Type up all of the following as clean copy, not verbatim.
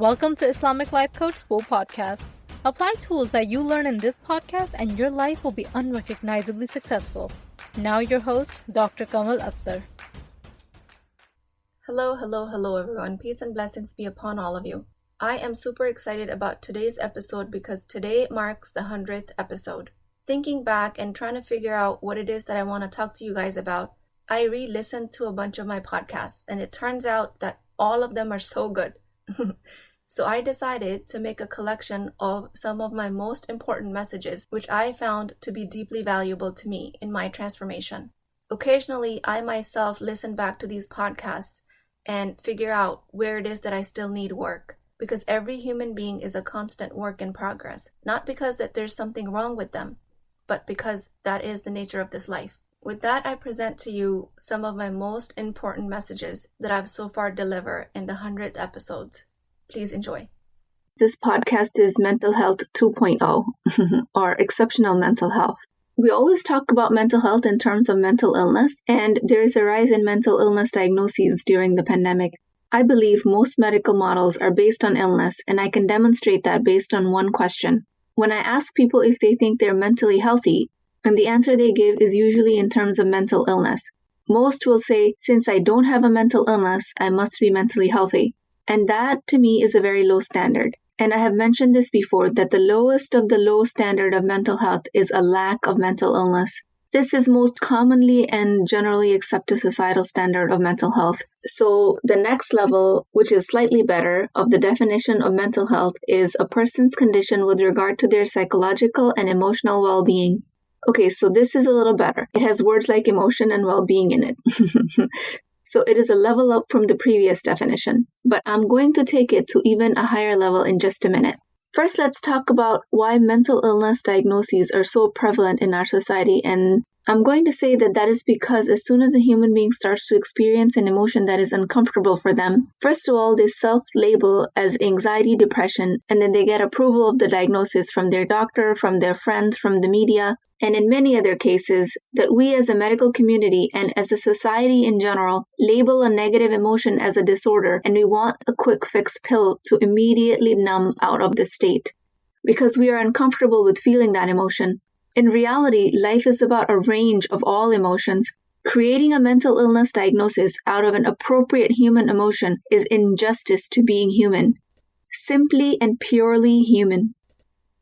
Welcome to Islamic Life Coach School Podcast. Apply tools that you learn in this podcast and your life will be unrecognizably successful. Now your host, Dr. Kamal Akhtar. Hello everyone. Peace and blessings be upon all of you. I am super excited about today's episode because today marks the 100th episode. Thinking back and trying to figure out what it is that I want to talk to you guys about, I re-listened to a bunch of my podcasts and it turns out that all of them are so good. So I decided to make a collection of some of my most important messages, which I found to be deeply valuable to me in my transformation. Occasionally, I myself listen back to these podcasts and figure out where it is that I still need work. Because every human being is a constant work in progress. Not because that there's something wrong with them, but because that is the nature of this life. With that, I present to you some of my most important messages that I've so far delivered in the 100th episodes. Please enjoy. This podcast is Mental Health 2.0 or Exceptional Mental Health. We always talk about mental health in terms of mental illness, and there is a rise in mental illness diagnoses during the pandemic. I believe most medical models are based on illness, and I can demonstrate that based on one question. When I ask people if they think they're mentally healthy, and the answer they give is usually in terms of mental illness. Most will say, since I don't have a mental illness, I must be mentally healthy. And that, to me, is a very low standard. And I have mentioned this before, that the lowest of the low standard of mental health is a lack of mental illness. This is most commonly and generally accepted societal standard of mental health. So the next level, which is slightly better, of the definition of mental health is a person's condition with regard to their psychological and emotional well-being. Okay, so this is a little better. It has words like emotion and well-being in it. So it is a level up from the previous definition, but I'm going to take it to even a higher level in just a minute. First, let's talk about why mental illness diagnoses are so prevalent in our society, and I'm going to say that is because as soon as a human being starts to experience an emotion that is uncomfortable for them, first of all, they self-label as anxiety, depression, and then they get approval of the diagnosis from their doctor, from their friends, from the media, and in many other cases, that we as a medical community and as a society in general label a negative emotion as a disorder, and we want a quick fix pill to immediately numb out of the state because we are uncomfortable with feeling that emotion. In reality, life is about a range of all emotions. Creating a mental illness diagnosis out of an appropriate human emotion is injustice to being human. Simply and purely human.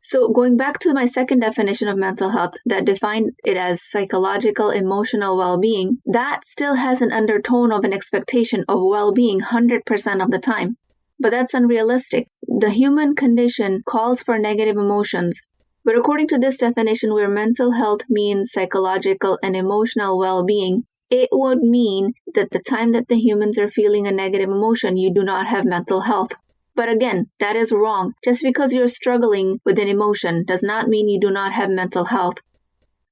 So going back to my second definition of mental health that defined it as psychological, emotional well-being, that still has an undertone of an expectation of well-being 100% of the time. But that's unrealistic. The human condition calls for negative emotions. But according to this definition, where mental health means psychological and emotional well-being, it would mean that the time that the humans are feeling a negative emotion, you do not have mental health. But again, that is wrong. Just because you're struggling with an emotion does not mean you do not have mental health.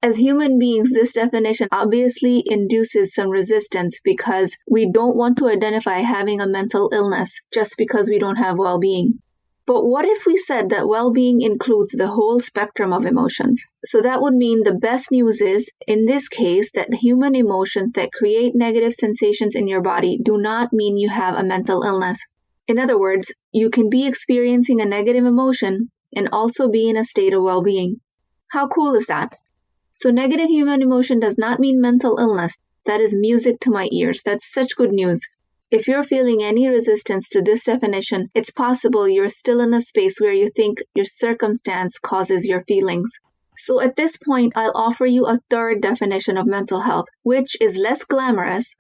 As human beings, this definition obviously induces some resistance because we don't want to identify having a mental illness just because we don't have well-being. But what if we said that well-being includes the whole spectrum of emotions? So that would mean the best news is, in this case, that human emotions that create negative sensations in your body do not mean you have a mental illness. In other words, you can be experiencing a negative emotion and also be in a state of well-being. How cool is that? So negative human emotion does not mean mental illness. That is music to my ears. That's such good news. If you're feeling any resistance to this definition, it's possible you're still in a space where you think your circumstance causes your feelings. So at this point, I'll offer you a third definition of mental health, which is less glamorous,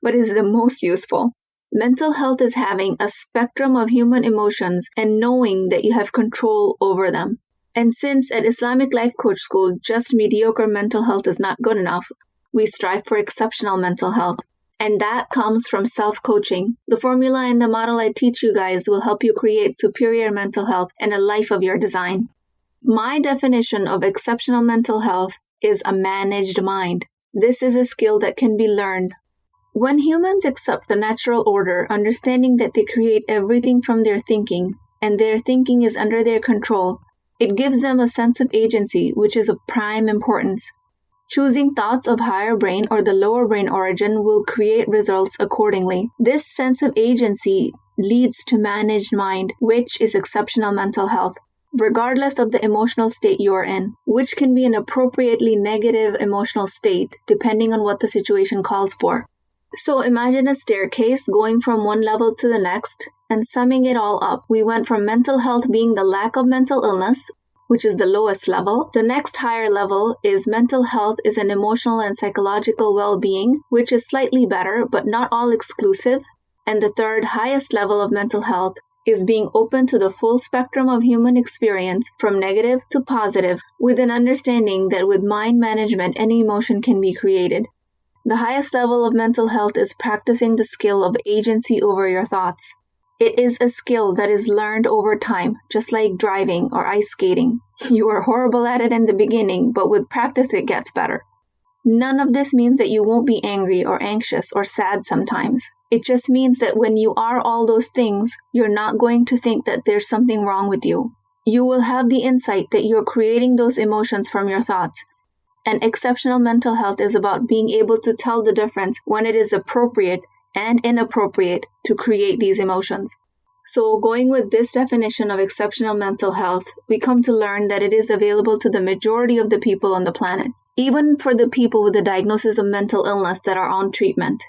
but is the most useful. Mental health is having a spectrum of human emotions and knowing that you have control over them. And since at Islamic Life Coach School, just mediocre mental health is not good enough, we strive for exceptional mental health. And that comes from self-coaching. The formula and the model I teach you guys will help you create superior mental health and a life of your design. My definition of exceptional mental health is a managed mind. This is a skill that can be learned. When humans accept the natural order, understanding that they create everything from their thinking, and their thinking is under their control, it gives them a sense of agency, which is of prime importance. Choosing thoughts of higher brain or the lower brain origin will create results accordingly. This sense of agency leads to managed mind, which is exceptional mental health, regardless of the emotional state you're in, which can be an appropriately negative emotional state depending on what the situation calls for. So imagine a staircase going from one level to the next, and summing it all up, we went from mental health being the lack of mental illness, which is the lowest level. The next higher level is mental health is an emotional and psychological well-being, which is slightly better, but not all exclusive. And the third highest level of mental health is being open to the full spectrum of human experience, from negative to positive, with an understanding that with mind management, any emotion can be created. The highest level of mental health is practicing the skill of agency over your thoughts. It is a skill that is learned over time, just like driving or ice skating. You are horrible at it in the beginning, but with practice it gets better. None of this means that you won't be angry or anxious or sad sometimes. It just means that when you are all those things, you're not going to think that there's something wrong with you. You will have the insight that you're creating those emotions from your thoughts. And exceptional mental health is about being able to tell the difference when it is appropriate and inappropriate to create these emotions. So going with this definition of exceptional mental health, we come to learn that it is available to the majority of the people on the planet, even for the people with a diagnosis of mental illness that are on treatment.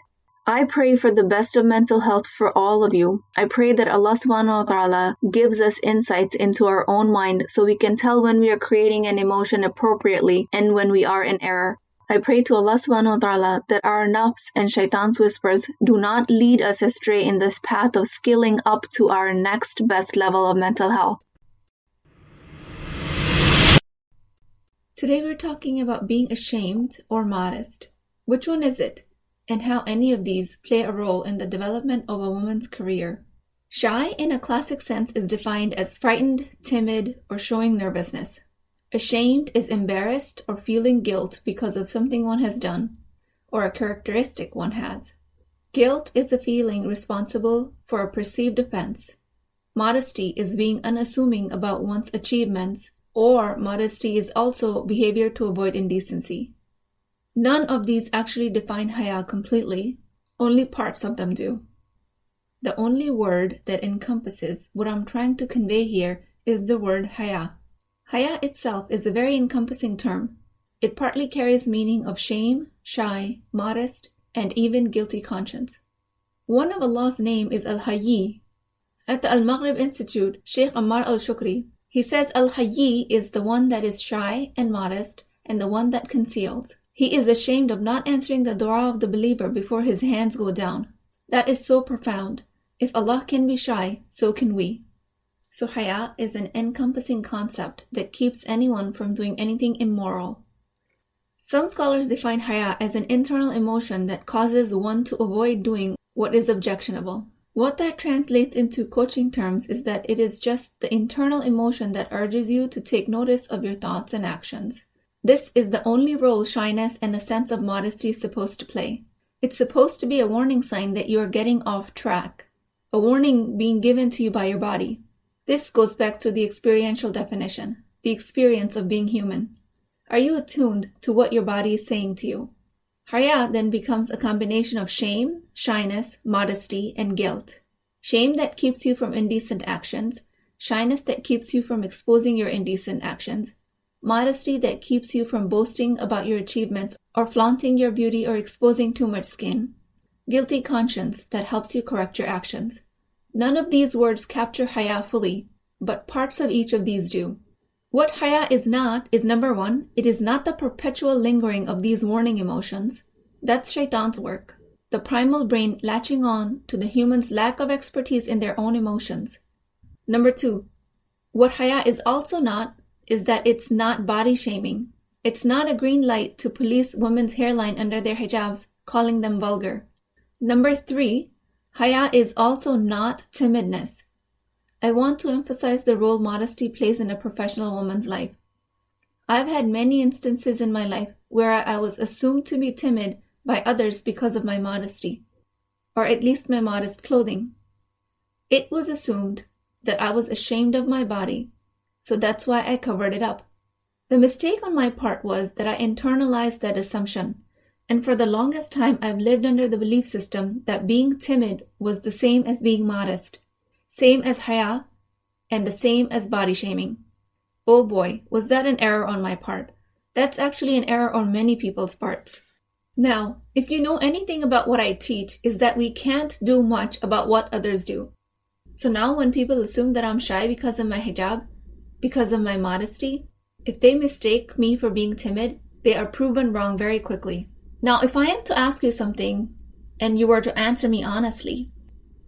I pray for the best of mental health for all of you. I pray that Allah subhanahu wa ta'ala gives us insights into our own mind so we can tell when we are creating an emotion appropriately and when we are in error. I pray to Allah subhanahu wa ta'ala that our nafs and shaitan's whispers do not lead us astray in this path of skilling up to our next best level of mental health. Today we're talking about being ashamed or modest. Which one is it? And how any of these play a role in the development of a woman's career. Shy in a classic sense is defined as frightened, timid, or showing nervousness. Ashamed is embarrassed or feeling guilt because of something one has done, or a characteristic one has. Guilt is a feeling responsible for a perceived offense. Modesty is being unassuming about one's achievements, or modesty is also behavior to avoid indecency. None of these actually define haya completely, only parts of them do. The only word that encompasses what I'm trying to convey here is the word haya. Haya itself is a very encompassing term. It partly carries meaning of shame, shy, modest, and even guilty conscience. One of Allah's name is Al-Hayyi. At the Al-Maghrib Institute, Sheikh Ammar al-Shukri, he says Al-Hayyi is the one that is shy and modest and the one that conceals. He is ashamed of not answering the dua of the believer before his hands go down. That is so profound. If Allah can be shy, so can we. So haya is an encompassing concept that keeps anyone from doing anything immoral. Some scholars define haya as an internal emotion that causes one to avoid doing what is objectionable. What that translates into coaching terms is that it is just the internal emotion that urges you to take notice of your thoughts and actions. This is the only role shyness and a sense of modesty is supposed to play. It's supposed to be a warning sign that you are getting off track, a warning being given to you by your body. This goes back to the experiential definition, the experience of being human. Are you attuned to what your body is saying to you? Haya then becomes a combination of shame, shyness, modesty, and guilt. Shame that keeps you from indecent actions, shyness that keeps you from exposing your indecent actions, modesty that keeps you from boasting about your achievements or flaunting your beauty or exposing too much skin. Guilty conscience that helps you correct your actions. None of these words capture haya fully, but parts of each of these do. What haya is not is, number one, it is not the perpetual lingering of these warning emotions. That's shaitan's work, the primal brain latching on to the human's lack of expertise in their own emotions. Number two, what haya is also not is that it's not body shaming. It's not a green light to police women's hairline under their hijabs, calling them vulgar. Number three, haya is also not timidness. I want to emphasize the role modesty plays in a professional woman's life. I've had many instances in my life where I was assumed to be timid by others because of my modesty, or at least my modest clothing. It was assumed that I was ashamed of my body, so that's why I covered it up. The mistake on my part was that I internalized that assumption And for the longest time, I've lived under the belief system that being timid was the same as being modest, same as haya, and the same as body shaming. Oh boy, was that an error on my part. That's actually an error on many people's parts. Now, if you know anything about what I teach, is that we can't do much about what others do. So now when people assume that I'm shy because of my hijab, because of my modesty, if they mistake me for being timid, they are proven wrong very quickly. Now, if I am to ask you something, and you were to answer me honestly,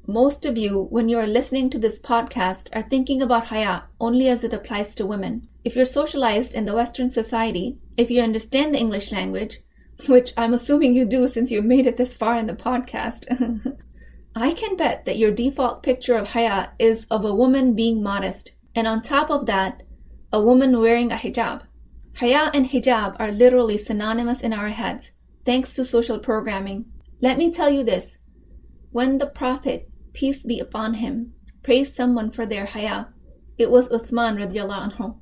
most of you, when you are listening to this podcast, are thinking about haya only as it applies to women. If you're socialized in the Western society, if you understand the English language, which I'm assuming you do since you've made it this far in the podcast, I can bet that your default picture of haya is of a woman being modest, and on top of that, a woman wearing a hijab. Haya and hijab are literally synonymous in our heads, thanks to social programming. Let me tell you this. When the Prophet, peace be upon him, praised someone for their haya, it was Uthman radiallahu anhu.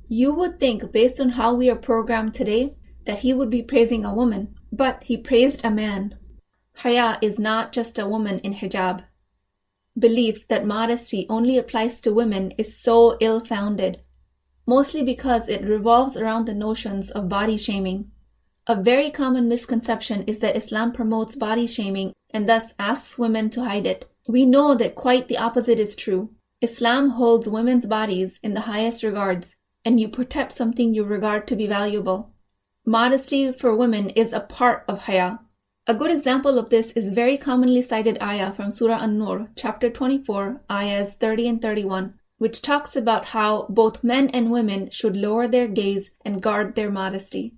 You would think, based on how we are programmed today, that he would be praising a woman, but he praised a man. Haya is not just a woman in hijab. Belief that modesty only applies to women is so ill-founded, mostly because it revolves around the notions of body shaming. A very common misconception is that Islam promotes body shaming and thus asks women to hide it. We know that quite the opposite is true. Islam holds women's bodies in the highest regards, and you protect something you regard to be valuable. Modesty for women is a part of haya. A good example of this is very commonly cited ayah from Surah An-Nur, chapter 24, ayahs 30 and 31, which talks about how both men and women should lower their gaze and guard their modesty.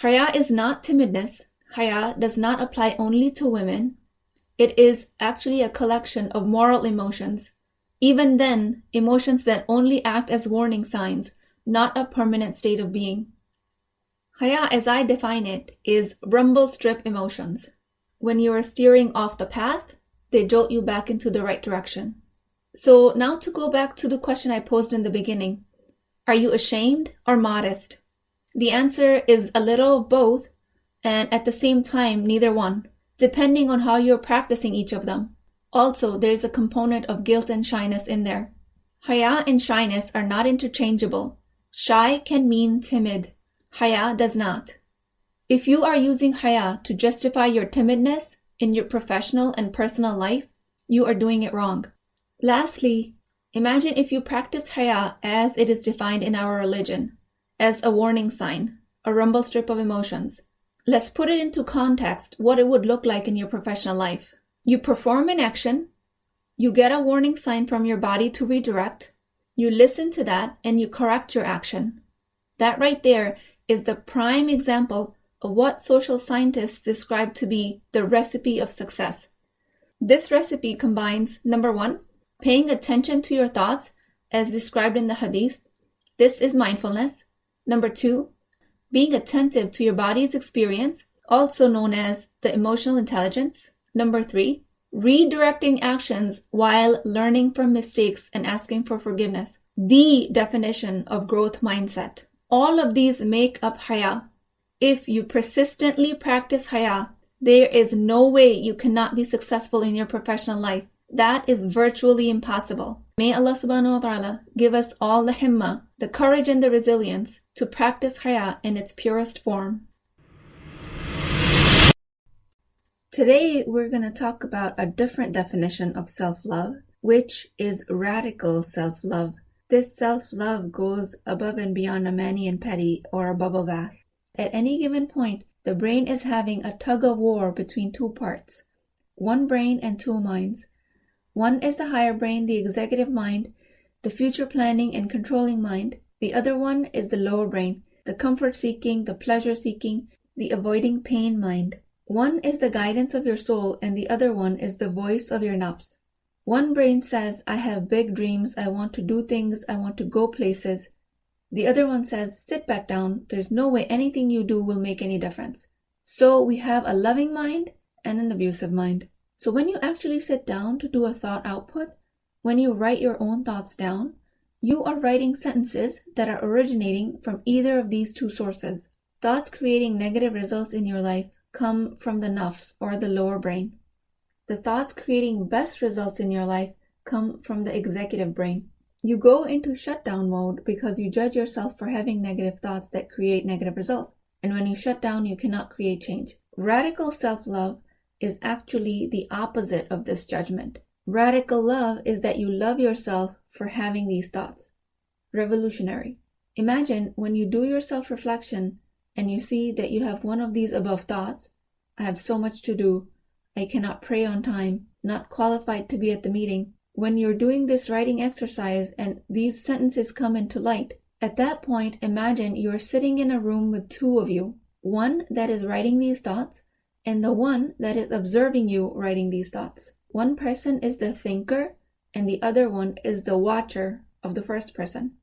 Haya is not timidness. Haya does not apply only to women. It is actually a collection of moral emotions. Even then, emotions that only act as warning signs, not a permanent state of being. Haya, as I define it, is rumble strip emotions. When you are steering off the path, they jolt you back into the right direction. So now to go back to the question I posed in the beginning. Are you ashamed or modest? The answer is a little of both, and at the same time, neither one, depending on how you're practicing each of them. Also, there's a component of guilt and shyness in there. Haya and shyness are not interchangeable. Shy can mean timid. Haya does not. If you are using haya to justify your timidness in your professional and personal life, you are doing it wrong. Lastly, imagine if you practice haya as it is defined in our religion, as a warning sign, a rumble strip of emotions. Let's put it into context what it would look like in your professional life. You perform an action, you get a warning sign from your body to redirect, you listen to that, and you correct your action. That right there is the prime example of what social scientists describe to be the recipe of success. This recipe combines, number one, paying attention to your thoughts as described in the hadith. This is mindfulness. Number two, being attentive to your body's experience, also known as the emotional intelligence. Number three, redirecting actions while learning from mistakes and asking for forgiveness. The definition of growth mindset. All of these make up haya. If you persistently practice haya, there is no way you cannot be successful in your professional life. That is virtually impossible. May Allah subhanahu wa ta'ala give us all the himma, the courage and the resilience to practice haya in its purest form. Today we're going to talk about a different definition of self-love, which is radical self-love. This self-love goes above and beyond a mani and pedi or a bubble bath. At any given point, the brain is having a tug of war between two parts, one brain and two minds. One is the higher brain, the executive mind, the future planning and controlling mind. The other one is the lower brain, the comfort-seeking, the pleasure-seeking, the avoiding pain mind. One is the guidance of your soul and the other one is the voice of your nafs. One brain says, I have big dreams, I want to do things, I want to go places. The other one says, sit back down, there's no way anything you do will make any difference. So we have a loving mind and an abusive mind. So when you actually sit down to do a thought output, when you write your own thoughts down, you are writing sentences that are originating from either of these two sources. Thoughts creating negative results in your life come from the nafs, or the lower brain. The thoughts creating best results in your life come from the executive brain. You go into shutdown mode because you judge yourself for having negative thoughts that create negative results. And when you shut down, you cannot create change. Radical self-love is actually the opposite of this judgment. Radical love is that you love yourself for having these thoughts. Revolutionary. Imagine when you do your self-reflection and you see that you have one of these above thoughts. I have so much to do. I cannot pray on time. Not qualified to be at the meeting. When you're doing this writing exercise and these sentences come into light, at that point, imagine you're sitting in a room with two of you. One that is writing these thoughts and the one that is observing you writing these thoughts. One person is the thinker and the other one is the watcher of the first person.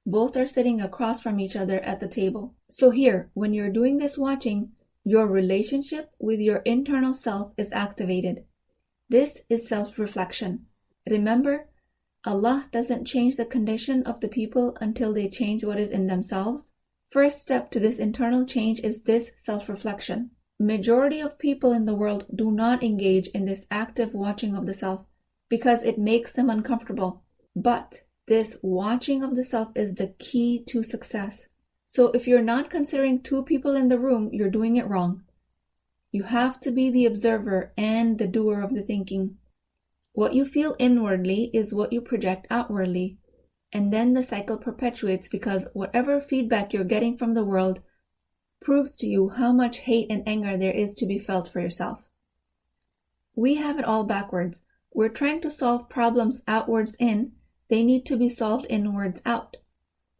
Both are sitting across from each other at the table. So here, when you're doing this watching, your relationship with your internal self is activated. This is self-reflection. Remember, Allah doesn't change the condition of the people until they change what is in themselves. First step to this internal change is this self-reflection. Majority of people in the world do not engage in this active watching of the self because it makes them uncomfortable. But this watching of the self is the key to success. So if you're not considering two people in the room, you're doing it wrong. You have to be the observer and the doer of the thinking. What you feel inwardly is what you project outwardly. And then the cycle perpetuates because whatever feedback you're getting from the world proves to you how much hate and anger there is to be felt for yourself. We have it all backwards. We're trying to solve problems outwards in. They need to be solved inwards out.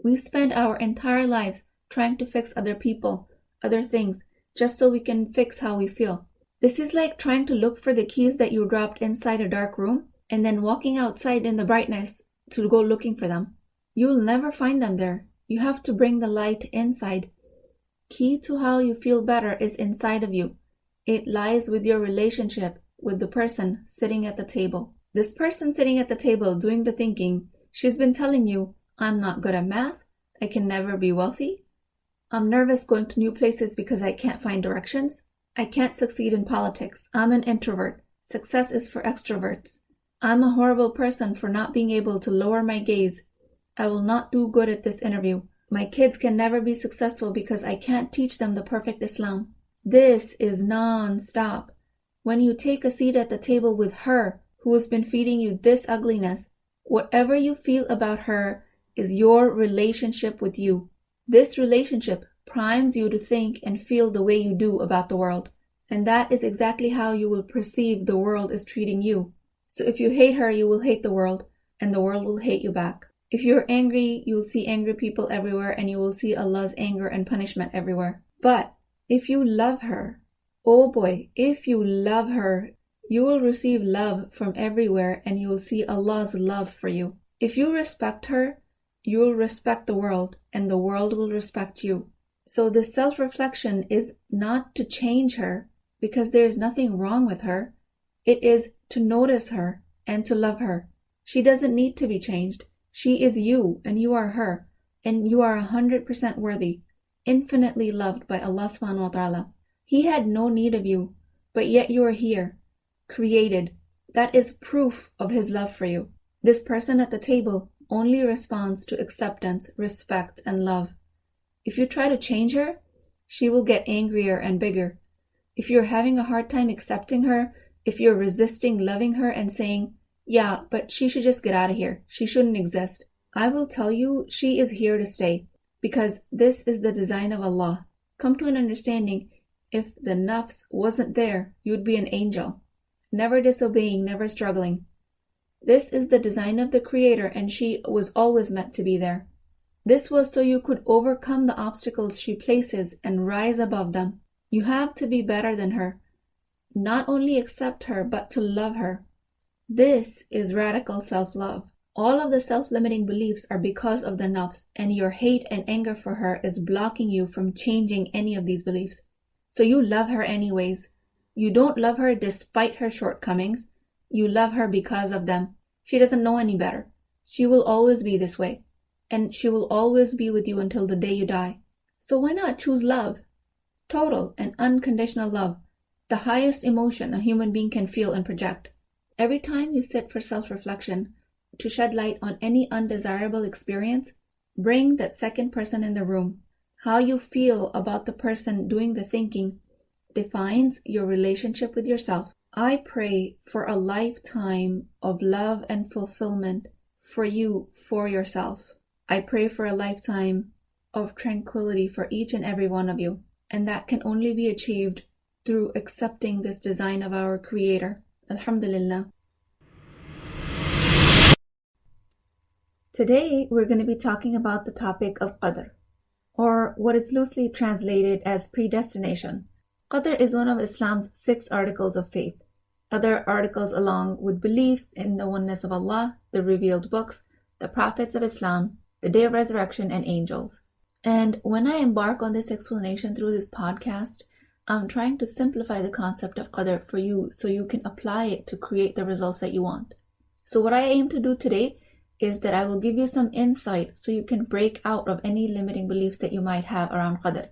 We spend our entire lives trying to fix other people, other things, just so we can fix how we feel. This is like trying to look for the keys that you dropped inside a dark room and then walking outside in the brightness to go looking for them. You'll never find them there. You have to bring the light inside. Key to how you feel better is inside of you. It lies with your relationship with the person sitting at the table. This person sitting at the table doing the thinking, she's been telling you, I'm not good at math. I can never be wealthy. I'm nervous going to new places because I can't find directions. I can't succeed in politics. I'm an introvert. Success is for extroverts. I'm a horrible person for not being able to lower my gaze. I will not do good at this interview. My kids can never be successful because I can't teach them the perfect Islam. This is non-stop. When you take a seat at the table with her who has been feeding you this ugliness, whatever you feel about her is your relationship with you. This relationship primes you to think and feel the way you do about the world. And that is exactly how you will perceive the world is treating you. So if you hate her, you will hate the world, and the world will hate you back. If you're angry, you will see angry people everywhere, and you will see Allah's anger and punishment everywhere. But if you love her, oh boy, if you love her, you will receive love from everywhere, and you will see Allah's love for you. If you respect her, you will respect the world, and the world will respect you. So the self-reflection is not to change her, because there is nothing wrong with her. It is to notice her and to love her. She doesn't need to be changed. She is you, and you are her, and you are 100% worthy, infinitely loved by Allah subhanahu wa ta'ala. He had no need of you, but yet you are here, created. That is proof of His love for you. This person at the table only responds to acceptance, respect, and love. If you try to change her, she will get angrier and bigger. If you're having a hard time accepting her, if you're resisting loving her and saying, yeah, but she should just get out of here, she shouldn't exist, I will tell you she is here to stay, because this is the design of Allah. Come to an understanding, if the nafs wasn't there, you'd be an angel, never disobeying, never struggling. This is the design of the Creator, and she was always meant to be there. This was so you could overcome the obstacles she places and rise above them. You have to be better than her. Not only accept her, but to love her. This is radical self-love. All of the self-limiting beliefs are because of the nafs, and your hate and anger for her is blocking you from changing any of these beliefs. So you love her anyways. You don't love her despite her shortcomings. You love her because of them. She doesn't know any better. She will always be this way. And she will always be with you until the day you die. So why not choose love? Total and unconditional love, the highest emotion a human being can feel and project. Every time you sit for self-reflection to shed light on any undesirable experience, bring that second person in the room. How you feel about the person doing the thinking defines your relationship with yourself. I pray for a lifetime of love and fulfillment for you, for yourself. I pray for a lifetime of tranquility for each and every one of you. And that can only be achieved through accepting this design of our Creator. Alhamdulillah. Today, we're going to be talking about the topic of Qadr, or what is loosely translated as predestination. Qadr is one of Islam's 6 articles of faith. Other articles along with belief in the oneness of Allah, the revealed books, the prophets of Islam, the day of resurrection, and angels. And when I embark on this explanation through this podcast, I'm trying to simplify the concept of Qadr for you so you can apply it to create the results that you want. So what I aim to do today is that I will give you some insight so you can break out of any limiting beliefs that you might have around Qadr.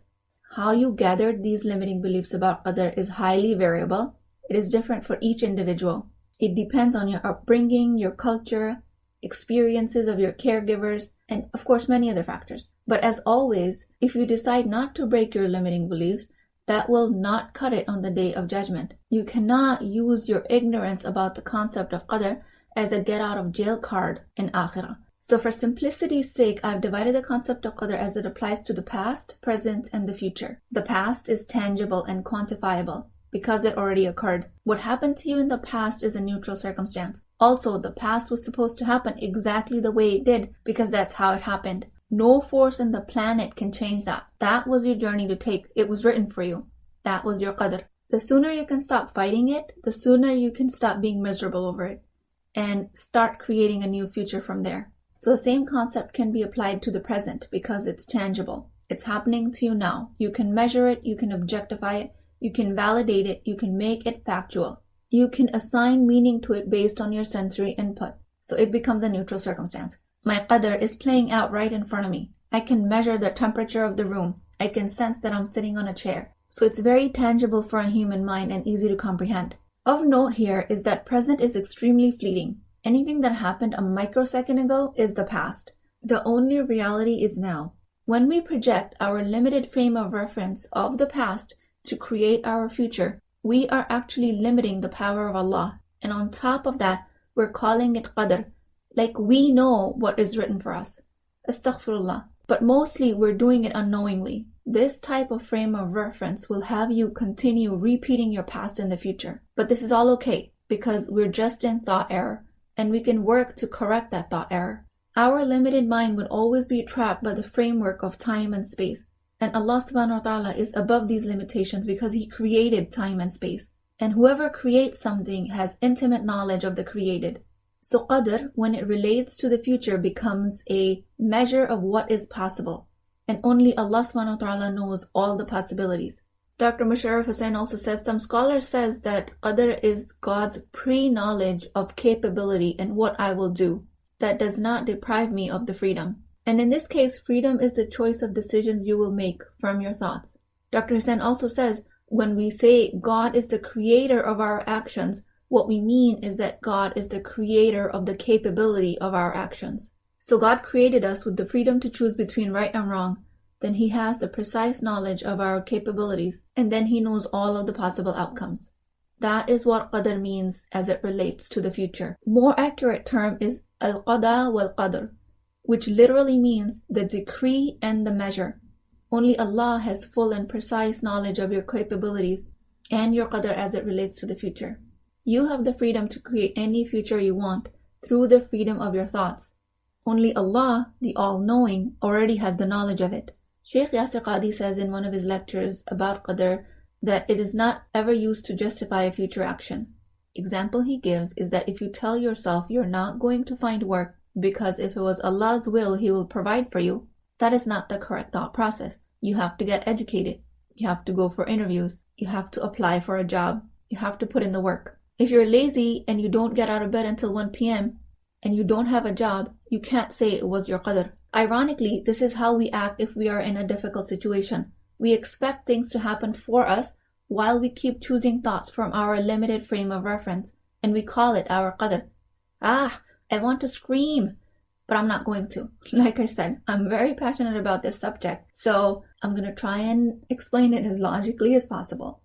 How you gathered these limiting beliefs about Qadr is highly variable. It is different for each individual. It depends on your upbringing, your culture, experiences of your caregivers, and of course many other factors. But as always, if you decide not to break your limiting beliefs, that will not cut it on the day of judgment. You cannot use your ignorance about the concept of Qadr as a get out of jail card in Akhirah. So for simplicity's sake, I've divided the concept of Qadr as it applies to the past, present, and the future. The past is tangible and quantifiable because it already occurred. What happened to you in the past is a neutral circumstance. Also, the past was supposed to happen exactly the way it did because that's how it happened. No force in the planet can change that. That was your journey to take. It was written for you. That was your Qadr. The sooner you can stop fighting it, the sooner you can stop being miserable over it and start creating a new future from there. So the same concept can be applied to the present because it's tangible. It's happening to you now. You can measure it, you can objectify it, you can validate it, you can make it factual. You can assign meaning to it based on your sensory input. So it becomes a neutral circumstance. My Qadr is playing out right in front of me. I can measure the temperature of the room. I can sense that I'm sitting on a chair. So it's very tangible for a human mind and easy to comprehend. Of note here is that present is extremely fleeting. Anything that happened a microsecond ago is the past. The only reality is now. When we project our limited frame of reference of the past to create our future, we are actually limiting the power of Allah. And on top of that, we're calling it Qadr, like we know what is written for us. Astaghfirullah. But mostly we're doing it unknowingly. This type of frame of reference will have you continue repeating your past in the future. But this is all okay because we're just in thought error and we can work to correct that thought error. Our limited mind would always be trapped by the framework of time and space. And Allah subhanahu wa ta'ala is above these limitations because He created time and space. And whoever creates something has intimate knowledge of the created. So Qadr, when it relates to the future, becomes a measure of what is possible. And only Allah subhanahu wa ta'ala knows all the possibilities. Dr. Musharraf Hussain also says, some scholars says that Qadr is God's pre-knowledge of capability and what I will do. That does not deprive me of the freedom. And in this case, freedom is the choice of decisions you will make from your thoughts. Dr. Hussain also says, when we say God is the creator of our actions, what we mean is that God is the creator of the capability of our actions. So God created us with the freedom to choose between right and wrong. Then He has the precise knowledge of our capabilities, and then He knows all of the possible outcomes. That is what Qadr means as it relates to the future. More accurate term is al-Qada wal-Qadr, which literally means the decree and the measure. Only Allah has full and precise knowledge of your capabilities and your Qadr as it relates to the future. You have the freedom to create any future you want through the freedom of your thoughts. Only Allah, the All-Knowing, already has the knowledge of it. Sheikh Yasir Qadi says in one of his lectures about Qadr that it is not ever used to justify a future action. Example he gives is that if you tell yourself you're not going to find work because if it was Allah's will, He will provide for you, that is not the correct thought process. You have to get educated. You have to go for interviews. You have to apply for a job. You have to put in the work. If you're lazy and you don't get out of bed until 1 p.m. and you don't have a job, you can't say it was your Qadr Ironically, this is how we act if we are in a difficult situation. We expect things to happen for us while we keep choosing thoughts from our limited frame of reference, and we call it our qadr. I want to scream, but I'm not going to. Like I said, I'm very passionate about this subject, so I'm going to try and explain it as logically as possible.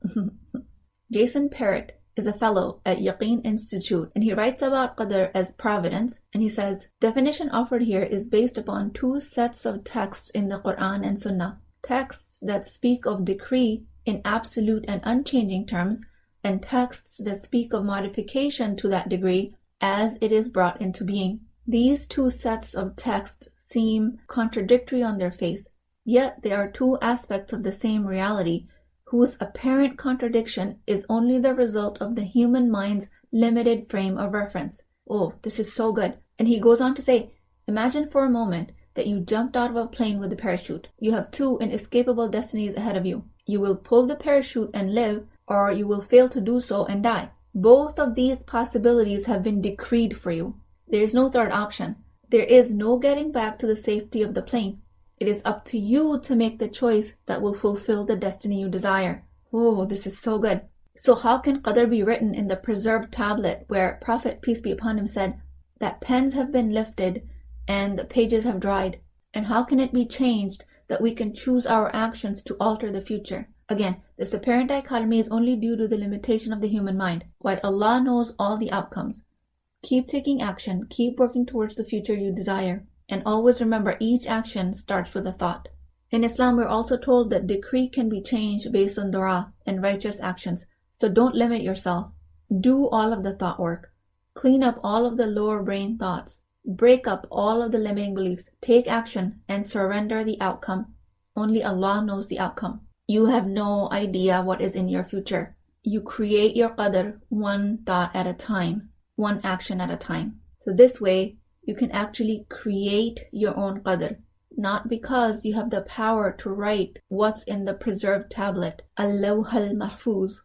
Jason Parrott is a fellow at Yaqeen Institute, and he writes about qadr as providence, and he says, definition offered here is based upon two sets of texts in the Quran and Sunnah. Texts that speak of decree in absolute and unchanging terms, and texts that speak of modification to that degree as it is brought into being. These two sets of texts seem contradictory on their face, yet they are two aspects of the same reality, whose apparent contradiction is only the result of the human mind's limited frame of reference. Oh, this is so good. And he goes on to say, imagine for a moment that you jumped out of a plane with a parachute. You have two inescapable destinies ahead of you. You will pull the parachute and live, or you will fail to do so and die. Both of these possibilities have been decreed for you. There is no third option. There is no getting back to the safety of the plane. It is up to you to make the choice that will fulfill the destiny you desire. Oh, this is so good. So how can qadr be written in the preserved tablet where Prophet, peace be upon him, said that pens have been lifted and the pages have dried? And how can it be changed that we can choose our actions to alter the future? Again, this apparent dichotomy is only due to the limitation of the human mind, while Allah knows all the outcomes. Keep taking action, keep working towards the future you desire, and always remember each action starts with a thought. In Islam, we're also told that decree can be changed based on dua and righteous actions, so don't limit yourself. Do all of the thought work. Clean up all of the lower brain thoughts. Break up all of the limiting beliefs. Take action and surrender the outcome. Only Allah knows the outcome. You have no idea what is in your future. You create your qadr one thought at a time, one action at a time. So this way, you can actually create your own qadr, not because you have the power to write what's in the preserved tablet, al-lawh al-mahfuz,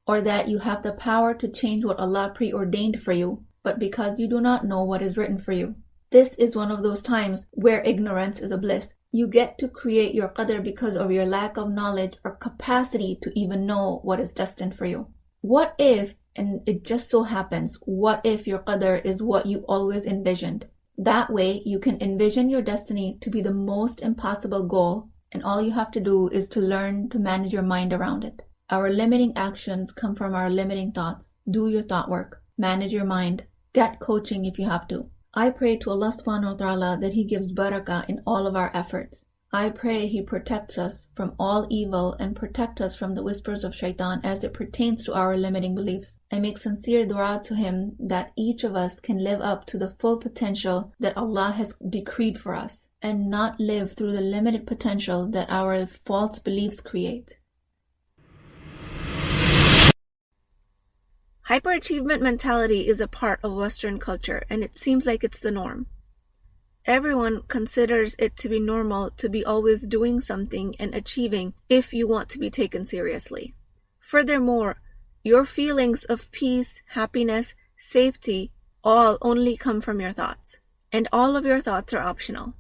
or that you have the power to change what Allah preordained for you, but because you do not know what is written for you. This is one of those times where ignorance is a bliss. You get to create your qadr because of your lack of knowledge or capacity to even know what is destined for you. What if, and it just so happens, what if your qadr is what you always envisioned? That way, you can envision your destiny to be the most impossible goal, and all you have to do is to learn to manage your mind around it. Our limiting actions come from our limiting thoughts. Do your thought work. Manage your mind. Get coaching if you have to. I pray to Allah subhanahu wa ta'ala that He gives barakah in all of our efforts. I pray He protects us from all evil and protect us from the whispers of shaitan as it pertains to our limiting beliefs. I make sincere dua to Him that each of us can live up to the full potential that Allah has decreed for us and not live through the limited potential that our false beliefs create. Hyperachievement mentality is a part of Western culture, and it seems like it's the norm. Everyone considers it to be normal to be always doing something and achieving if you want to be taken seriously. Furthermore, your feelings of peace, happiness, safety all only come from your thoughts, and all of your thoughts are optional.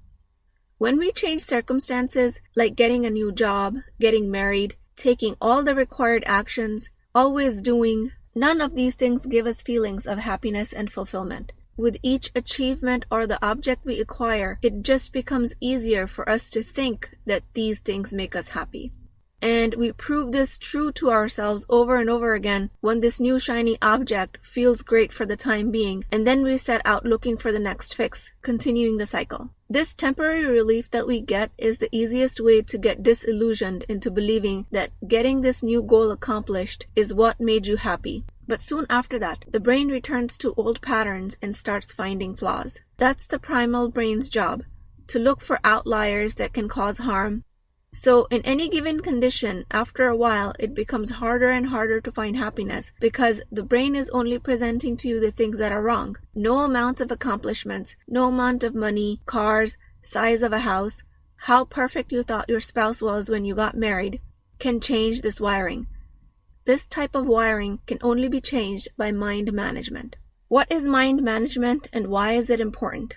When we change circumstances like getting a new job, getting married, taking all the required actions, always doing, none of these things give us feelings of happiness and fulfillment. With each achievement or the object we acquire, it just becomes easier for us to think that these things make us happy. And we prove this true to ourselves over and over again when this new shiny object feels great for the time being, and then we set out looking for the next fix, continuing the cycle. This temporary relief that we get is the easiest way to get disillusioned into believing that getting this new goal accomplished is what made you happy. But soon after that, the brain returns to old patterns and starts finding flaws. That's the primal brain's job, to look for outliers that can cause harm. So in any given condition, after a while, it becomes harder and harder to find happiness because the brain is only presenting to you the things that are wrong. No amount of accomplishments, no amount of money, cars, size of a house, how perfect you thought your spouse was when you got married, can change this wiring. This type of wiring can only be changed by mind management. What is mind management and why is it important?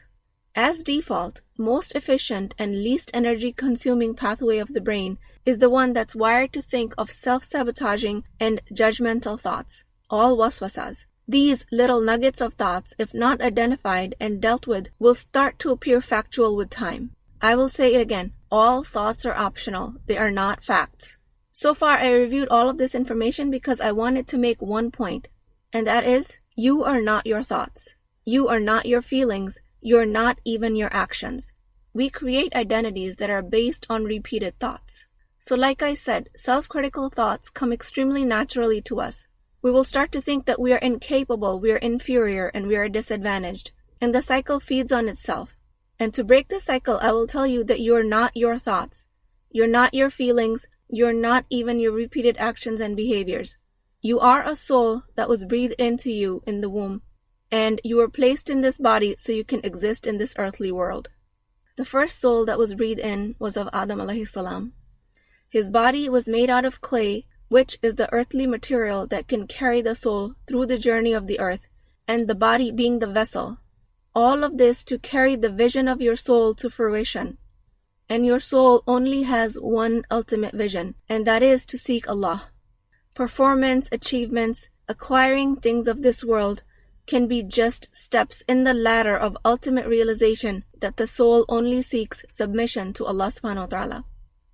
As default, most efficient and least energy-consuming pathway of the brain is the one that's wired to think of self-sabotaging and judgmental thoughts, all waswasas. These little nuggets of thoughts, if not identified and dealt with, will start to appear factual with time. I will say it again, all thoughts are optional, they are not facts. So far, I reviewed all of this information because I wanted to make one point, and that is, you are not your thoughts. You are not your feelings. You're not even your actions. We create identities that are based on repeated thoughts. So like I said, self-critical thoughts come extremely naturally to us. We will start to think that we are incapable, we are inferior, and we are disadvantaged. And the cycle feeds on itself. And to break the cycle, I will tell you that you're not your thoughts. You're not your feelings. You're not even your repeated actions and behaviors. You are a soul that was breathed into you in the womb. And you were placed in this body so you can exist in this earthly world. The first soul that was breathed in was of Adam alayhi salam. His body was made out of clay, which is the earthly material that can carry the soul through the journey of the earth, and the body being the vessel. All of this to carry the vision of your soul to fruition. And your soul only has one ultimate vision, and that is to seek Allah. Performance, achievements, acquiring things of this world can be just steps in the ladder of ultimate realization that the soul only seeks submission to Allah subhanahu wa ta'ala.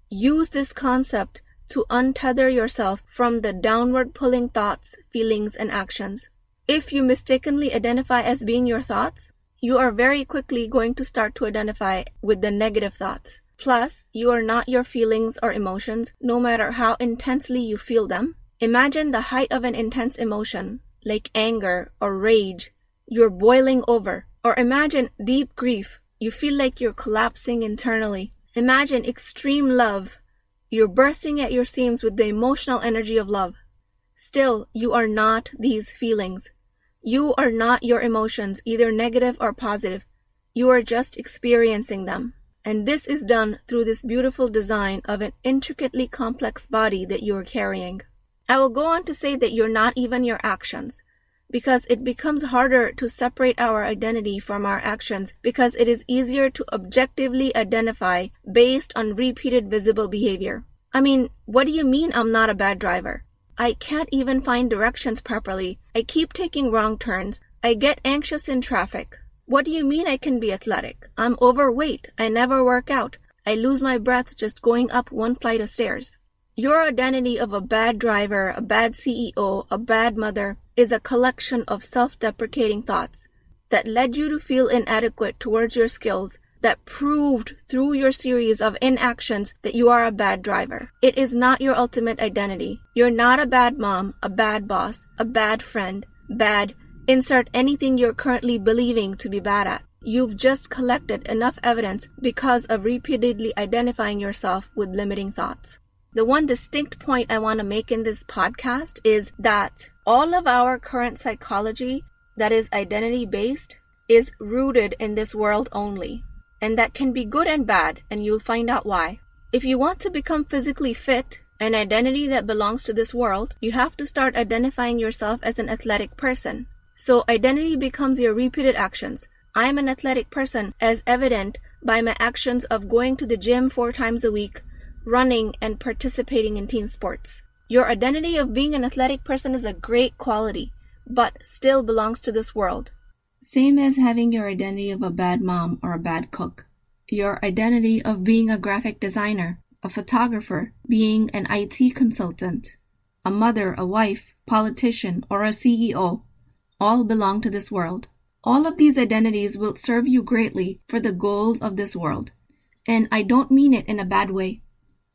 Use this concept to untether yourself from the downward pulling thoughts, feelings, and actions. If you mistakenly identify as being your thoughts, you are very quickly going to start to identify with the negative thoughts. Plus, you are not your feelings or emotions, no matter how intensely you feel them. Imagine the height of an intense emotion, like anger or rage, you're boiling over. Or imagine deep grief, you feel like you're collapsing internally. Imagine extreme love, you're bursting at your seams with the emotional energy of love. Still, you are not these feelings. You are not your emotions, either negative or positive. You are just experiencing them. And this is done through this beautiful design of an intricately complex body that you are carrying. I will go on to say that you're not even your actions, because it becomes harder to separate our identity from our actions because it is easier to objectively identify based on repeated visible behavior. I mean, what do you mean I'm not a bad driver? I can't even find directions properly. I keep taking wrong turns. I get anxious in traffic. What do you mean I can be athletic? I'm overweight. I never work out. I lose my breath just going up one flight of stairs. Your identity of a bad driver, a bad CEO, a bad mother is a collection of self-deprecating thoughts that led you to feel inadequate towards your skills, that proved through your series of inactions that you are a bad driver. It is not your ultimate identity. You're not a bad mom, a bad boss, a bad friend, bad. Insert anything you're currently believing to be bad at. You've just collected enough evidence because of repeatedly identifying yourself with limiting thoughts. The one distinct point I want to make in this podcast is that all of our current psychology that is identity-based is rooted in this world only. And that can be good and bad, and you'll find out why. If you want to become physically fit, an identity that belongs to this world, you have to start identifying yourself as an athletic person. So identity becomes your repeated actions. I am an athletic person as evident by my actions of going to the gym 4 times a week, running, and participating in team sports. Your identity of being an athletic person is a great quality, but still belongs to this world. Same as having your identity of a bad mom or a bad cook. Your identity of being a graphic designer, a photographer, being an IT consultant, a mother, a wife, politician, or a CEO, all belong to this world. All of these identities will serve you greatly for the goals of this world. And I don't mean it in a bad way.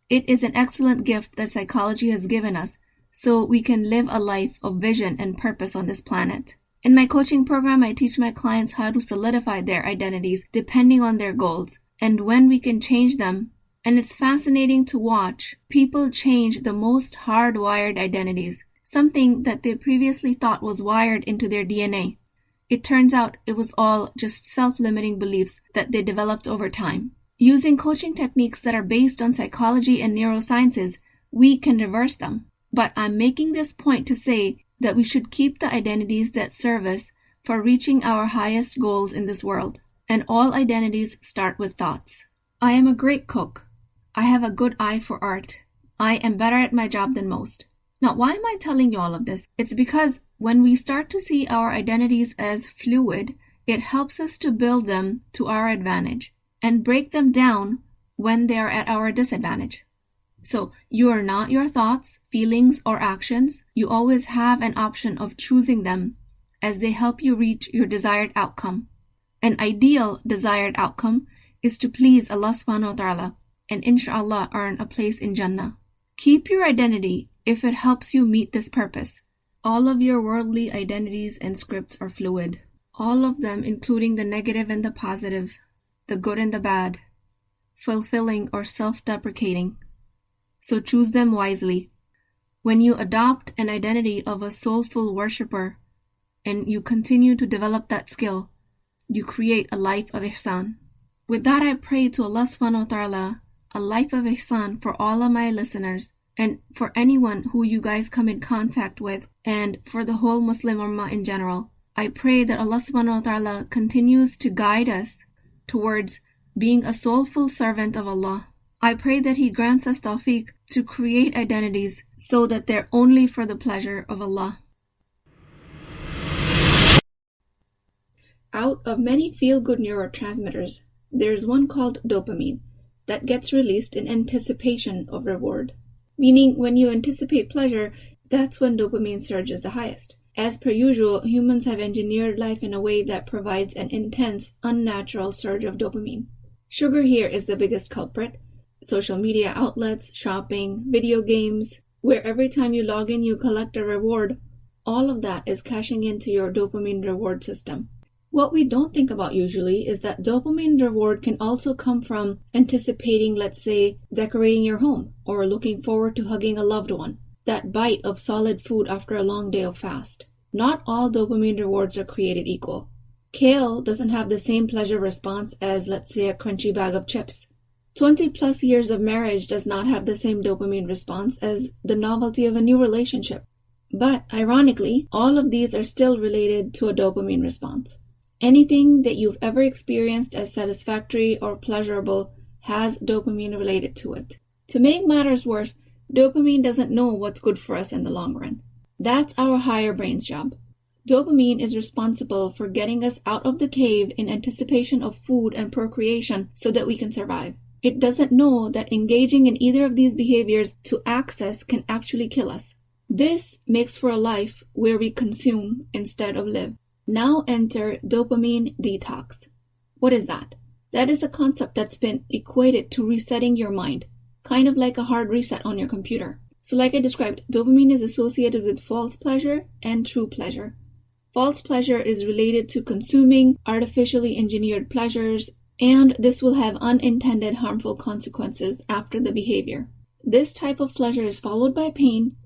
It is an excellent gift that psychology has given us so we can live a life of vision and purpose on this planet. In my coaching program, I teach my clients how to solidify their identities depending on their goals and when we can change them. And it's fascinating to watch people change the most hardwired identities, something that they previously thought was wired into their DNA. It turns out it was all just self-limiting beliefs that they developed over time. Using coaching techniques that are based on psychology and neurosciences, we can reverse them. But I'm making this point to say that we should keep the identities that serve us for reaching our highest goals in this world. and all identities start with thoughts. I am a great cook. I have a good eye for art. I am better at my job than most. Now, why am I telling you all of this? It's because when we start to see our identities as fluid, it helps us to build them to our advantage and break them down when they are at our disadvantage. So you are not your thoughts, feelings, or actions. You always have an option of choosing them as they help you reach your desired outcome. An ideal desired outcome is to please Allah subhanahu wa ta'ala and inshallah earn a place in Jannah. Keep your identity if it helps you meet this purpose. All of your worldly identities and scripts are fluid. All of them, including the negative and the positive, the good and the bad, fulfilling or self-deprecating. So choose them wisely. When you adopt an identity of a soulful worshipper and you continue to develop that skill, you create a life of ihsan. With that, I pray to Allah subhanahu wa ta'ala a life of ihsan for all of my listeners and for anyone who you guys come in contact with and for the whole Muslim Ummah in general. I pray that Allah subhanahu wa ta'ala continues to guide us towards being a soulful servant of Allah. I pray that He grants us tawfiq to create identities so that they're only for the pleasure of Allah. Out of many feel-good neurotransmitters, there's one called dopamine that gets released in anticipation of reward. Meaning, when you anticipate pleasure, that's when dopamine surges the highest. As per usual, humans have engineered life in a way that provides an intense, unnatural surge of dopamine. Sugar here is the biggest culprit. Social media outlets, shopping, video games, where every time you log in you collect a reward, all of that is cashing into your dopamine reward system. What we don't think about usually is that dopamine reward can also come from anticipating, let's say, decorating your home or looking forward to hugging a loved one. That bite of solid food after a long day of fast. Not all dopamine rewards are created equal. Kale doesn't have the same pleasure response as, let's say, a crunchy bag of chips. 20 plus years of marriage does not have the same dopamine response as the novelty of a new relationship. But, ironically, all of these are still related to a dopamine response. Anything that you've ever experienced as satisfactory or pleasurable has dopamine related to it. To make matters worse, dopamine doesn't know what's good for us in the long run. That's our higher brain's job. Dopamine is responsible for getting us out of the cave in anticipation of food and procreation so that we can survive. It doesn't know that engaging in either of these behaviors to access can actually kill us. This makes for a life where we consume instead of live. Now enter dopamine detox. What is that? That is a concept that's been equated to resetting your mind, kind of like a hard reset on your computer. So like I described, dopamine is associated with false pleasure and true pleasure. False pleasure is related to consuming artificially engineered pleasures, and this will have unintended harmful consequences after the behavior. This type of pleasure is followed by pain,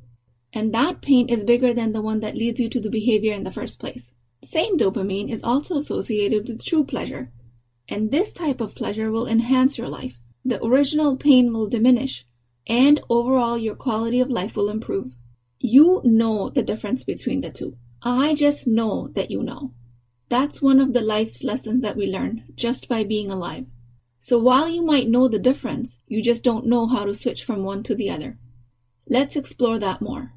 and that pain is bigger than the one that leads you to the behavior in the first place. Same dopamine is also associated with true pleasure, and this type of pleasure will enhance your life. The original pain will diminish, and overall your quality of life will improve. You know the difference between the two. I just know that you know. That's one of the life's lessons that we learn just by being alive. So while you might know the difference, you just don't know how to switch from one to the other. Let's explore that more.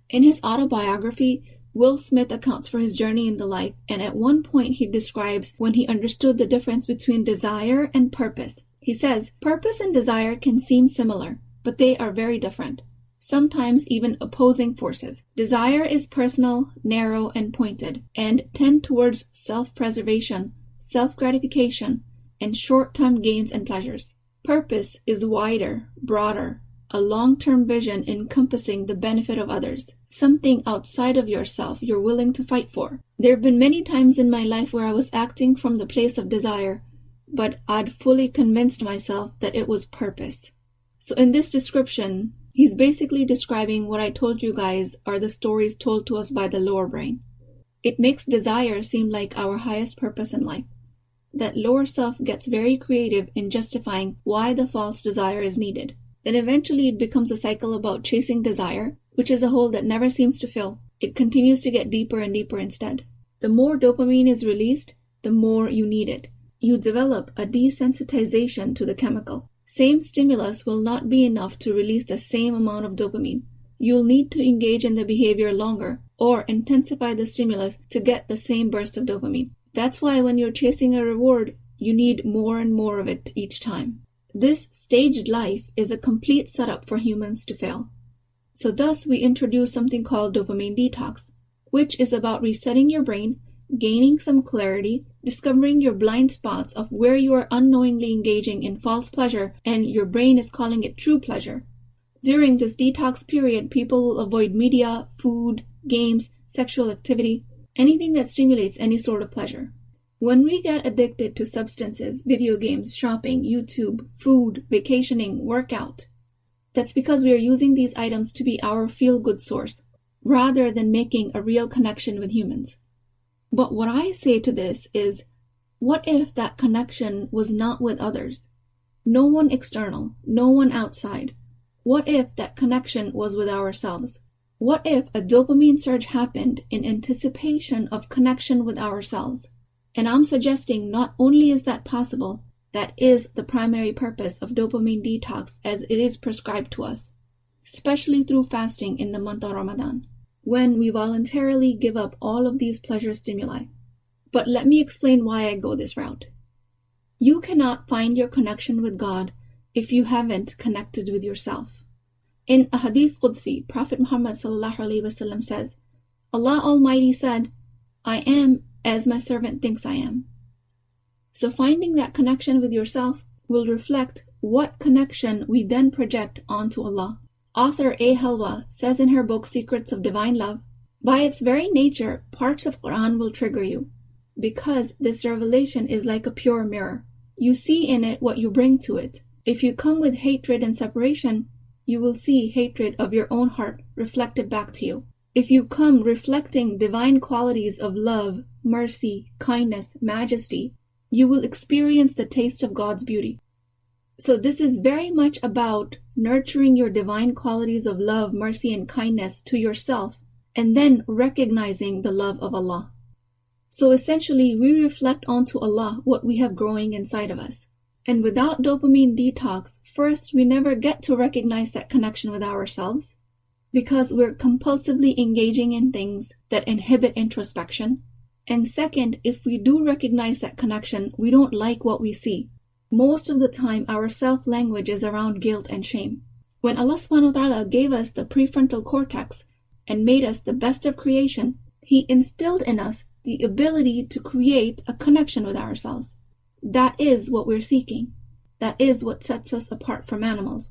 In his autobiography, Will Smith accounts for his journey in the life, and at one point he describes when he understood the difference between desire and purpose. He says, purpose and desire can seem similar, but they are very different, sometimes even opposing forces. Desire is personal, narrow, and pointed, and tend towards self-preservation, self-gratification, and short-term gains and pleasures. Purpose is wider, broader, a long-term vision encompassing the benefit of others, something outside of yourself you're willing to fight for. There have been many times in my life where I was acting from the place of desire, but I'd fully convinced myself that it was purpose. So in this description, he's basically describing what I told you guys are the stories told to us by the lower brain. It makes desire seem like our highest purpose in life. That lower self gets very creative in justifying why the false desire is needed. Then eventually it becomes a cycle about chasing desire, which is a hole that never seems to fill. It continues to get deeper and deeper instead. The more dopamine is released, the more you need it. you develop a desensitization to the chemical. Same stimulus will not be enough to release the same amount of dopamine. You'll need to engage in the behavior longer or intensify the stimulus to get the same burst of dopamine. That's why when you're chasing a reward, you need more and more of it each time. This staged life is a complete setup for humans to fail. So thus we introduce something called dopamine detox, which is about resetting your brain, gaining some clarity, discovering your blind spots of where you are unknowingly engaging in false pleasure and your brain is calling it true pleasure. During this detox period, people will avoid media, food, games, sexual activity, anything that stimulates any sort of pleasure. When we get addicted to substances, video games, shopping, YouTube, food, vacationing, workout, that's because we are using these items to be our feel-good source, rather than making a real connection with humans. But what I say to this is, what if that connection was not with others? No one external, no one outside. What if that connection was with ourselves? What if a dopamine surge happened in anticipation of connection with ourselves? And I'm suggesting not only is that possible, that is the primary purpose of dopamine detox as it is prescribed to us, especially through fasting in the month of Ramadan, when we voluntarily give up all of these pleasure stimuli. But let me explain why I go this route. You cannot find your connection with God if you haven't connected with yourself. In a hadith Qudsi, Prophet Muhammad ﷺ says, Allah Almighty said, I am as my servant thinks I am. So finding that connection with yourself will reflect what connection we then project onto Allah. Author A. Halwa says in her book Secrets of Divine Love, by its very nature, parts of Quran will trigger you, because this revelation is like a pure mirror. You see in it what you bring to it. If you come with hatred and separation, you will see hatred of your own heart reflected back to you. If you come reflecting divine qualities of love, mercy, kindness, majesty, you will experience the taste of God's beauty. So this is very much about nurturing your divine qualities of love, mercy, and kindness to yourself, and then recognizing the love of Allah. So essentially, we reflect onto Allah what we have growing inside of us. And without dopamine detox, first, we never get to recognize that connection with ourselves, because we're compulsively engaging in things that inhibit introspection. And second, if we do recognize that connection, we don't like what we see. Most of the time, our self-language is around guilt and shame. When Allah subhanahu wa ta'ala gave us the prefrontal cortex and made us the best of creation, He instilled in us the ability to create a connection with ourselves. That is what we're seeking. That is what sets us apart from animals.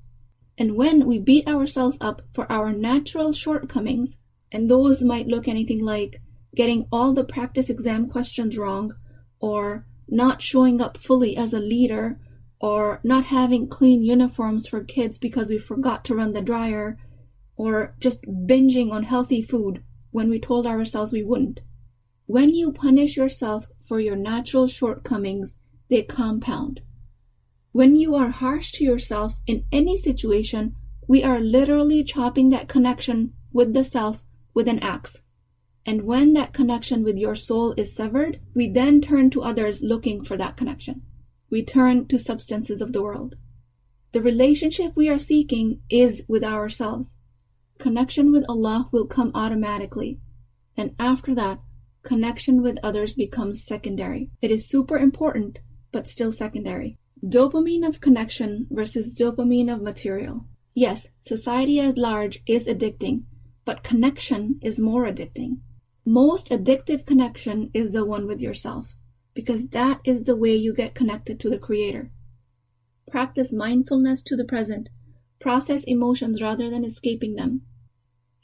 And when we beat ourselves up for our natural shortcomings, and those might look anything like getting all the practice exam questions wrong, or not showing up fully as a leader, or not having clean uniforms for kids because we forgot to run the dryer, or just binging on healthy food when we told ourselves we wouldn't. When you punish yourself for your natural shortcomings, they compound. When you are harsh to yourself in any situation, we are literally chopping that connection with the self with an axe. And when that connection with your soul is severed, we then turn to others looking for that connection. We turn to substances of the world. The relationship we are seeking is with ourselves. Connection with Allah will come automatically. And after that, connection with others becomes secondary. It is super important, but still secondary. Dopamine of connection versus dopamine of material. Yes, society at large is addicting, but connection is more addicting. Most addictive connection is the one with yourself, because that is the way you get connected to the Creator. Practice mindfulness to the present. Process emotions rather than escaping them.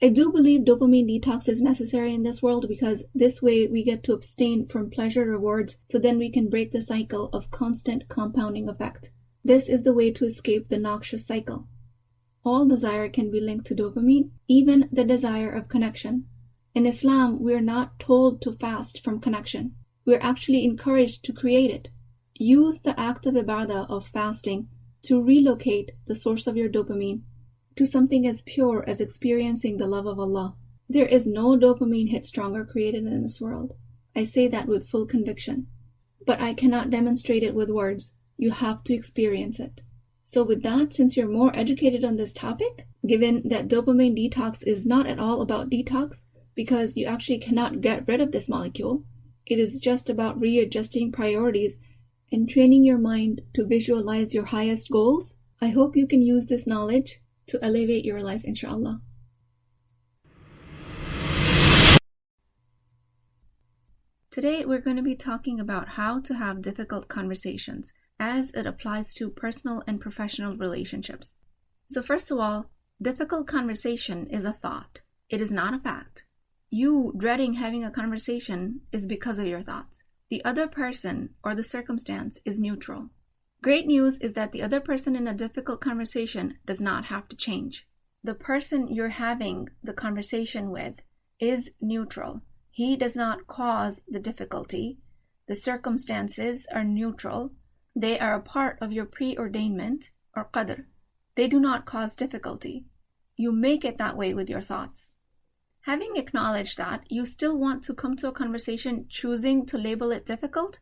I do believe dopamine detox is necessary in this world because this way we get to abstain from pleasure rewards, so then we can break the cycle of constant compounding effect. This is the way to escape the noxious cycle. All desire can be linked to dopamine, even the desire of connection. In Islam, we are not told to fast from connection. We are actually encouraged to create it. Use the act of ibadah of fasting to relocate the source of your dopamine to something as pure as experiencing the love of Allah. There is no dopamine hit stronger created in this world. I say that with full conviction. but I cannot demonstrate it with words. You have to experience it. So with that, since you're more educated on this topic, given that dopamine detox is not at all about detox, because you actually cannot get rid of this molecule, it is just about readjusting priorities and training your mind to visualize your highest goals. I hope you can use this knowledge to elevate your life, inshallah. Today, we're going to be talking about how to have difficult conversations as it applies to personal and professional relationships. So first of all, difficult conversation is a thought. It is not a fact. You dreading having a conversation is because of your thoughts. The other person or the circumstance is neutral. Great news is that the other person in a difficult conversation does not have to change. The person you're having the conversation with is neutral. He does not cause the difficulty. The circumstances are neutral. They are a part of your preordainment or qadr. They do not cause difficulty. You make it that way with your thoughts. Having acknowledged that, you still want to come to a conversation choosing to label it difficult,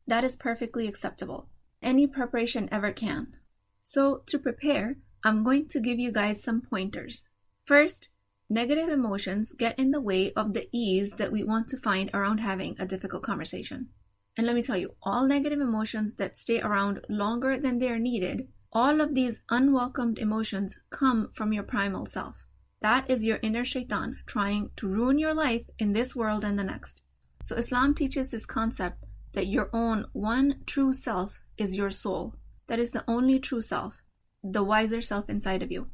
that is perfectly acceptable. Any preparation ever can. So to prepare, I'm going to give you guys some pointers. First, negative emotions get in the way of the ease that we want to find around having a difficult conversation. And let me tell you, all negative emotions that stay around longer than they are needed, all of these unwelcomed emotions come from your primal self. That is your inner shaitan trying to ruin your life in this world and the next. So Islam teaches this concept that your own one true self is your soul. That is the only true self, the wiser self inside of you.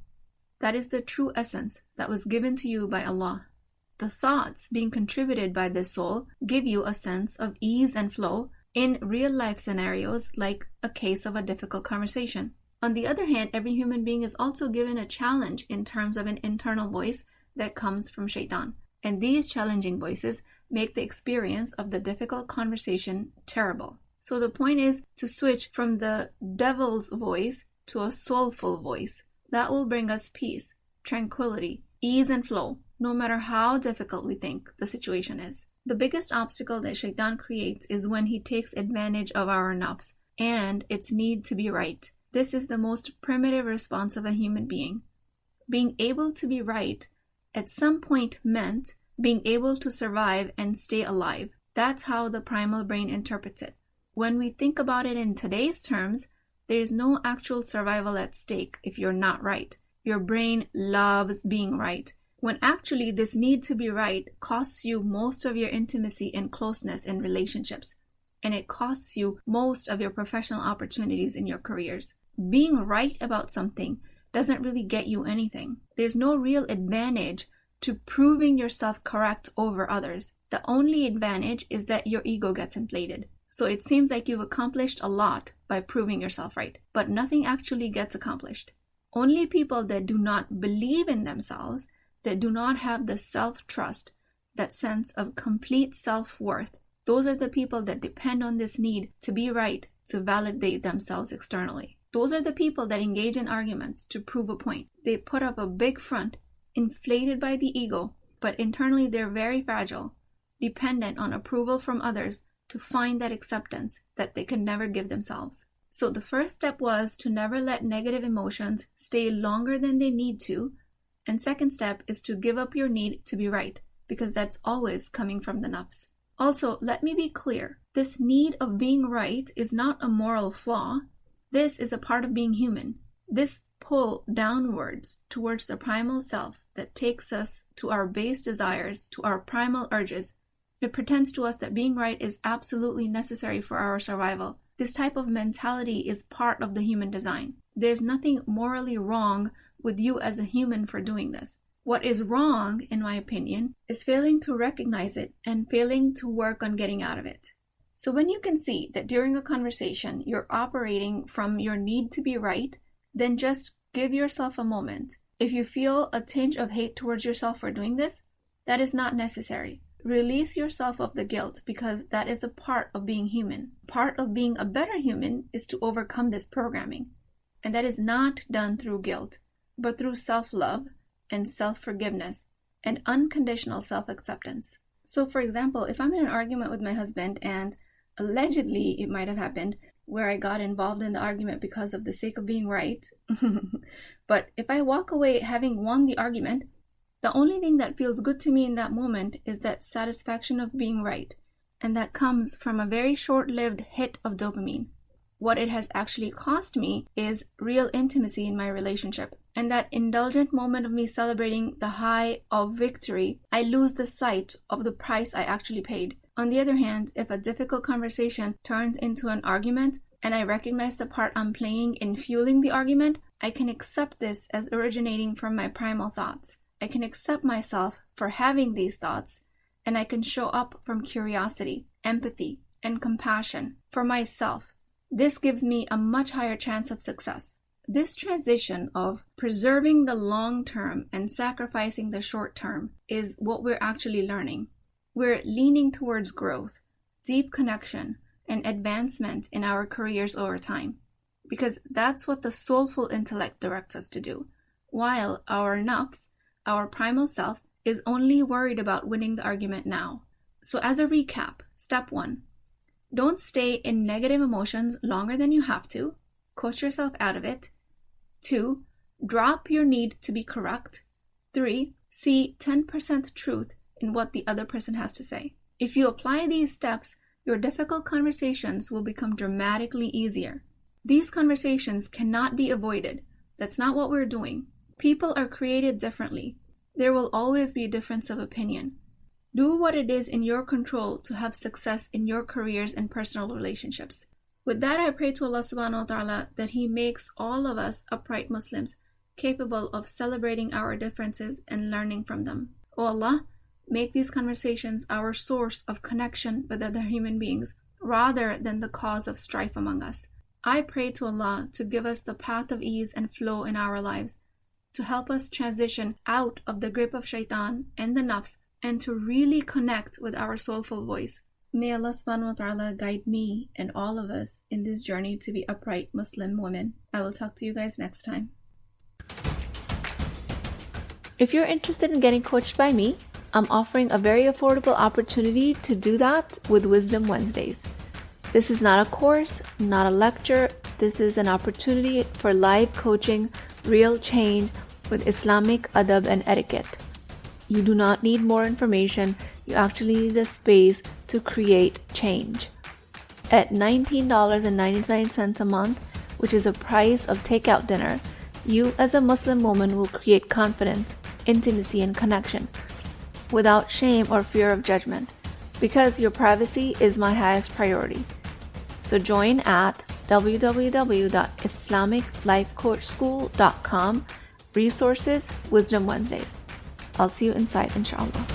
That is the true essence that was given to you by Allah. The thoughts being contributed by this soul give you a sense of ease and flow in real life scenarios like a case of a difficult conversation. On the other hand, every human being is also given a challenge in terms of an internal voice that comes from shaitan. And these challenging voices make the experience of the difficult conversation terrible. So the point is to switch from the devil's voice to a soulful voice. That will bring us peace, tranquility, ease and flow, no matter how difficult we think the situation is. The biggest obstacle that shaitan creates is when he takes advantage of our nafs and its need to be right. This is the most primitive response of a human being. Being able to be right at some point meant being able to survive and stay alive. That's how the primal brain interprets it. When we think about it in today's terms, there is no actual survival at stake if you're not right. Your brain loves being right, when actually this need to be right costs you most of your intimacy and closeness in relationships, and it costs you most of your professional opportunities in your careers. Being right about something doesn't really get you anything. There's no real advantage to proving yourself correct over others. The only advantage is that your ego gets inflated. So it seems like you've accomplished a lot by proving yourself right, but nothing actually gets accomplished. Only people that do not believe in themselves, that do not have the self-trust, that sense of complete self-worth, those are the people that depend on this need to be right to validate themselves externally. Those are the people that engage in arguments to prove a point. They put up a big front, inflated by the ego, but internally they're very fragile, dependent on approval from others to find that acceptance that they can never give themselves. So the first step was to never let negative emotions stay longer than they need to. And second step is to give up your need to be right, because that's always coming from the nafs. Also, let me be clear. This need of being right is not a moral flaw. This is a part of being human. This pull downwards towards the primal self that takes us to our base desires, to our primal urges. It pretends to us that being right is absolutely necessary for our survival. This type of mentality is part of the human design. There's nothing morally wrong with you as a human for doing this. What is wrong, in my opinion, is failing to recognize it and failing to work on getting out of it. So when you can see that during a conversation you're operating from your need to be right, then just give yourself a moment. If you feel a tinge of hate towards yourself for doing this, that is not necessary. Release yourself of the guilt, because that is the part of being human. Part of being a better human is to overcome this programming. And that is not done through guilt, but through self-love and self-forgiveness and unconditional self-acceptance. So for example, if I'm in an argument with my husband and allegedly it might have happened where I got involved in the argument because of the sake of being right. But if I walk away having won the argument, the only thing that feels good to me in that moment is that satisfaction of being right. And that comes from a very short-lived hit of dopamine. What it has actually cost me is real intimacy in my relationship. And that indulgent moment of me celebrating the high of victory, I lose the sight of the price I actually paid. On the other hand, if a difficult conversation turns into an argument, and I recognize the part I'm playing in fueling the argument, I can accept this as originating from my primal thoughts. I can accept myself for having these thoughts, and I can show up from curiosity, empathy, and compassion for myself. This gives me a much higher chance of success. This transition of preserving the long term and sacrificing the short term is what we're actually learning. We're leaning towards growth, deep connection, and advancement in our careers over time, because that's what the soulful intellect directs us to do, while our nafs, our primal self, is only worried about winning the argument now. So as a recap, step 1, don't stay in negative emotions longer than you have to. Coach yourself out of it. 2, drop your need to be correct. 3, see 10% truth in what the other person has to say. If you apply these steps, your difficult conversations will become dramatically easier. These conversations cannot be avoided. That's not what we're doing. People are created differently. There will always be a difference of opinion. Do what it is in your control to have success in your careers and personal relationships. With that, I pray to Allah subhanahu wa ta'ala that He makes all of us upright Muslims capable of celebrating our differences and learning from them. O Allah, make these conversations our source of connection with other human beings rather than the cause of strife among us. I pray to Allah to give us the path of ease and flow in our lives, to help us transition out of the grip of shaitan and the nafs, and to really connect with our soulful voice. May Allah subhanahu wa ta'ala guide me and all of us in this journey to be upright Muslim women. I will talk to you guys next time. If you're interested in getting coached by me, I'm offering a very affordable opportunity to do that with Wisdom Wednesdays. This is not a course, not a lecture. This is an opportunity for live coaching, real change with Islamic adab and etiquette. You do not need more information. You actually need a space to create change. At $19.99 a month, which is a price of takeout dinner, you as a Muslim woman will create confidence, intimacy, and connection without shame or fear of judgment, because your privacy is my highest priority. So join at www.islamiclifecoachschool.com, resources, Wisdom Wednesdays. I'll see you inside, inshallah.